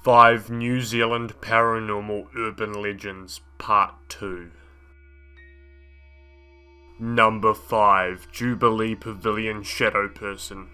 5 New Zealand Paranormal Urban Legends Part 2. Number 5. Jubilee Pavilion Shadow Person.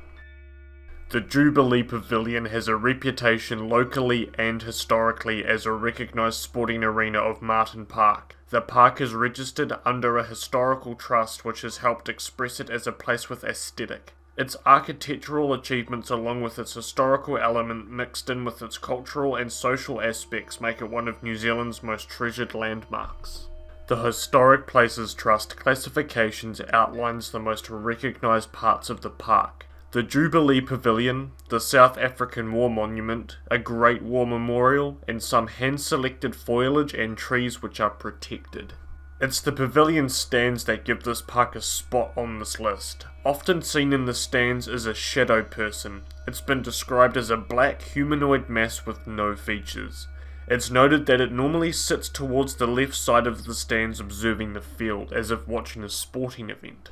The Jubilee Pavilion has a reputation locally and historically as a recognised sporting arena of Martin Park. The park is registered under a historical trust which has helped express it as a place with aesthetic. Its architectural achievements along with its historical element mixed in with its cultural and social aspects make it one of New Zealand's most treasured landmarks. The Historic Places Trust classifications outlines the most recognised parts of the park. The Jubilee Pavilion, the South African War Monument, a Great War Memorial, and some hand-selected foliage and trees which are protected. It's the pavilion stands that give this park a spot on this list. Often seen in the stands is a shadow person. It's been described as a black humanoid mass with no features. It's noted that it normally sits towards the left side of the stands observing the field, as if watching a sporting event.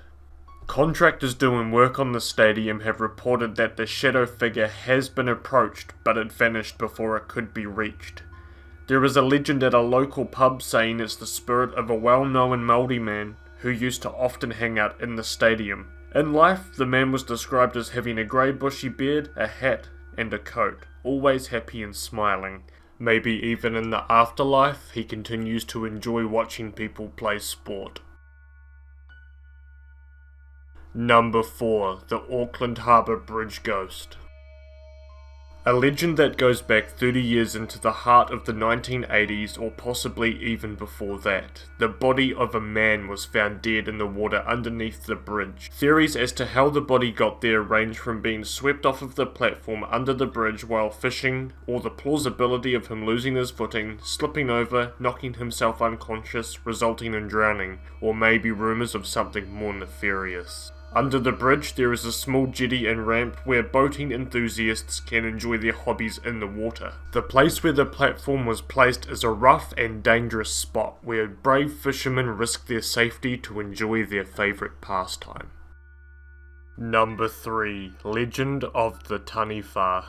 Contractors doing work on the stadium have reported that the shadow figure has been approached, but it vanished before it could be reached. There is a legend at a local pub saying it's the spirit of a well-known Māori man who used to often hang out in the stadium. In life, the man was described as having a grey bushy beard, a hat, and a coat, always happy and smiling. Maybe even in the afterlife, he continues to enjoy watching people play sport. Number 4. The Auckland Harbour Bridge Ghost. A legend that goes back 30 years into the heart of the 1980s, or possibly even before that. The body of a man was found dead in the water underneath the bridge. Theories as to how the body got there range from being swept off of the platform under the bridge while fishing, or the plausibility of him losing his footing, slipping over, knocking himself unconscious, resulting in drowning, or maybe rumours of something more nefarious. Under the bridge there is a small jetty and ramp where boating enthusiasts can enjoy their hobbies in the water. The place where the platform was placed is a rough and dangerous spot where brave fishermen risk their safety to enjoy their favourite pastime. Number 3. Legend of the Taniwha.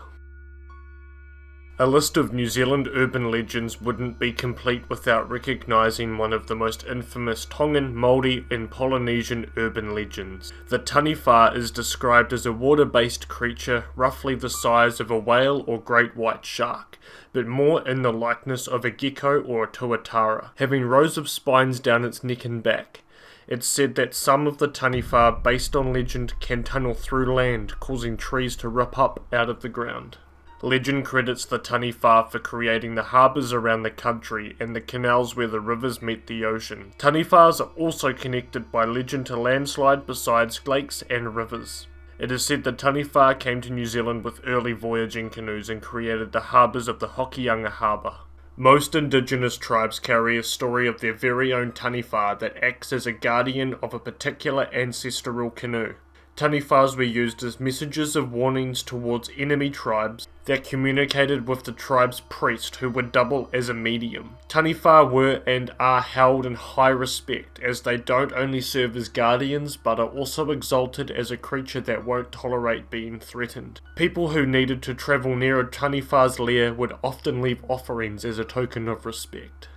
A list of New Zealand urban legends wouldn't be complete without recognising one of the most infamous Tongan, Māori and Polynesian urban legends. The Taniwha is described as a water-based creature roughly the size of a whale or great white shark, but more in the likeness of a gecko or a tuatara, having rows of spines down its neck and back. It's said that some of the Taniwha, based on legend, can tunnel through land, causing trees to rip up out of the ground. Legend credits the Taniwha for creating the harbours around the country and the canals where the rivers meet the ocean. Taniwhas are also connected by legend to landslide besides lakes and rivers. It is said the Taniwha came to New Zealand with early voyaging canoes and created the harbours of the Hokianga Harbour. Most indigenous tribes carry a story of their very own Taniwha that acts as a guardian of a particular ancestral canoe. Taniwhas were used as messages of warnings towards enemy tribes that communicated with the tribe's priest, who would double as a medium. Taniwha were and are held in high respect, as they don't only serve as guardians but are also exalted as a creature that won't tolerate being threatened. People who needed to travel near a Taniwha's lair would often leave offerings as a token of respect.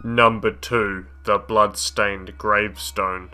Number 2. The Blood-Stained Gravestone.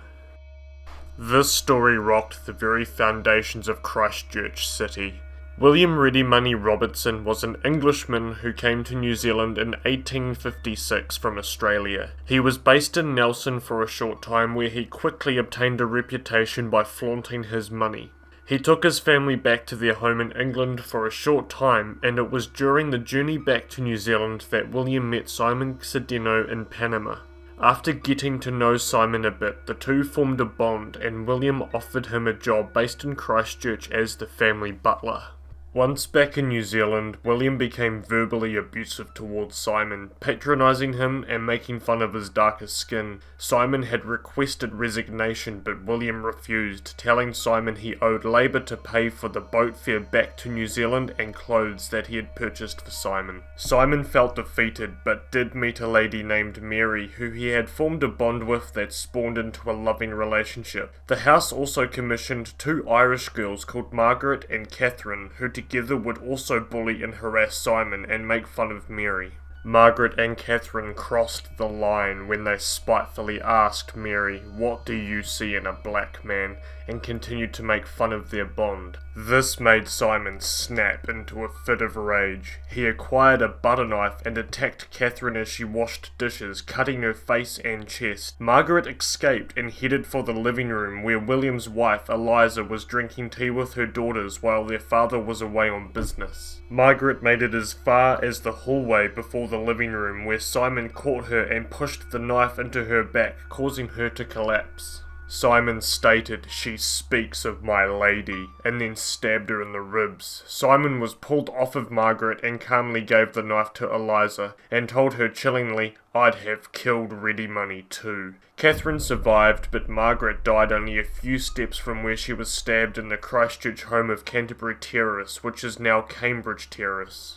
This story rocked the very foundations of Christchurch City. William Ready Money Robertson was an Englishman who came to New Zealand in 1856 from Australia. He was based in Nelson for a short time, where he quickly obtained a reputation by flaunting his money. He took his family back to their home in England for a short time, and it was during the journey back to New Zealand that William met Simon Sedeno in Panama. After getting to know Simon a bit, the two formed a bond, and William offered him a job based in Christchurch as the family butler. Once back in New Zealand, William became verbally abusive towards Simon, patronising him and making fun of his darker skin. Simon had requested resignation, but William refused, telling Simon he owed labour to pay for the boat fare back to New Zealand and clothes that he had purchased for Simon. Simon felt defeated, but did meet a lady named Mary, who he had formed a bond with that spawned into a loving relationship. The house also commissioned 2 Irish girls called Margaret and Catherine, who together together would also bully and harass Simon and make fun of Mary. Margaret and Catherine crossed the line when they spitefully asked Mary, "What do you see in a black man?" and continued to make fun of their bond. This made Simon snap into a fit of rage. He acquired a butter knife and attacked Catherine as she washed dishes, cutting her face and chest. Margaret escaped and headed for the living room where William's wife, Eliza, was drinking tea with her daughters while their father was away on business. Margaret made it as far as the hallway before the living room, where Simon caught her and pushed the knife into her back, causing her to collapse. Simon stated, "She speaks of my lady," and then stabbed her in the ribs. Simon was pulled off of Margaret and calmly gave the knife to Eliza, and told her chillingly, "I'd have killed Ready Money too." Catherine survived, but Margaret died only a few steps from where she was stabbed in the Christchurch home of Canterbury Terrace, which is now Cambridge Terrace.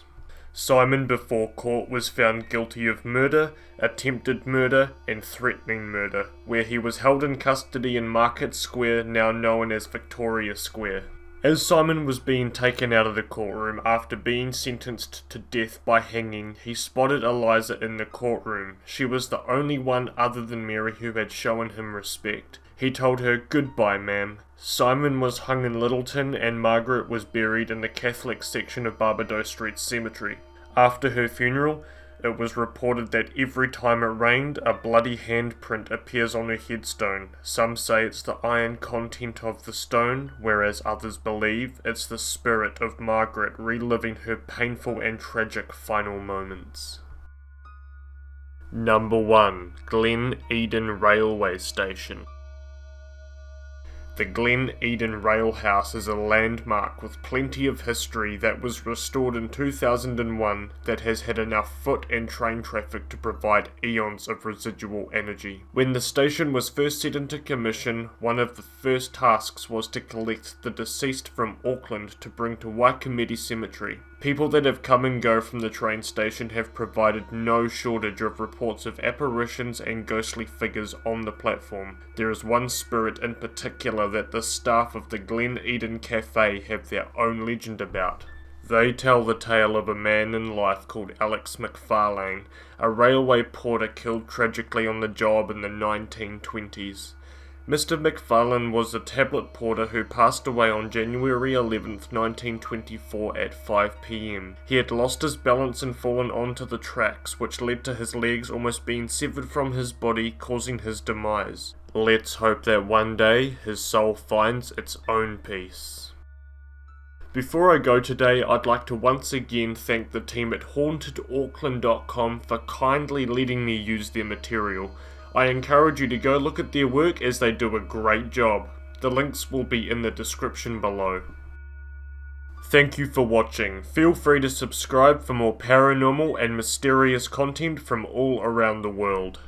Simon before court was found guilty of murder, attempted murder, and threatening murder, where he was held in custody in Market Square, now known as Victoria Square. As Simon was being taken out of the courtroom after being sentenced to death by hanging, he spotted Eliza in the courtroom. She was the only one other than Mary who had shown him respect. He told her, "Goodbye, ma'am." Simon was hung in Littleton and Margaret was buried in the Catholic section of Barbadoes Street Cemetery. After her funeral, it was reported that every time it rained, a bloody handprint appears on her headstone. Some say it's the iron content of the stone, whereas others believe it's the spirit of Margaret reliving her painful and tragic final moments. Number 1. Glen Eden Railway Station. The Glen Eden Rail House is a landmark with plenty of history that was restored in 2001 that has had enough foot and train traffic to provide eons of residual energy. When the station was first set into commission, one of the first tasks was to collect the deceased from Auckland to bring to Waikumete Cemetery. People that have come and go from the train station have provided no shortage of reports of apparitions and ghostly figures on the platform. There is one spirit in particular that the staff of the Glen Eden Cafe have their own legend about. They tell the tale of a man in life called Alex McFarlane, a railway porter killed tragically on the job in the 1920s. Mr. McFarlane was a tablet porter who passed away on January 11th, 1924 at 5 p.m. He had lost his balance and fallen onto the tracks, which led to his legs almost being severed from his body, causing his demise. Let's hope that one day his soul finds its own peace. Before I go today, I'd like to once again thank the team at hauntedauckland.com for kindly letting me use their material. I encourage you to go look at their work as they do a great job. The links will be in the description below. Thank you for watching. Feel free to subscribe for more paranormal and mysterious content from all around the world.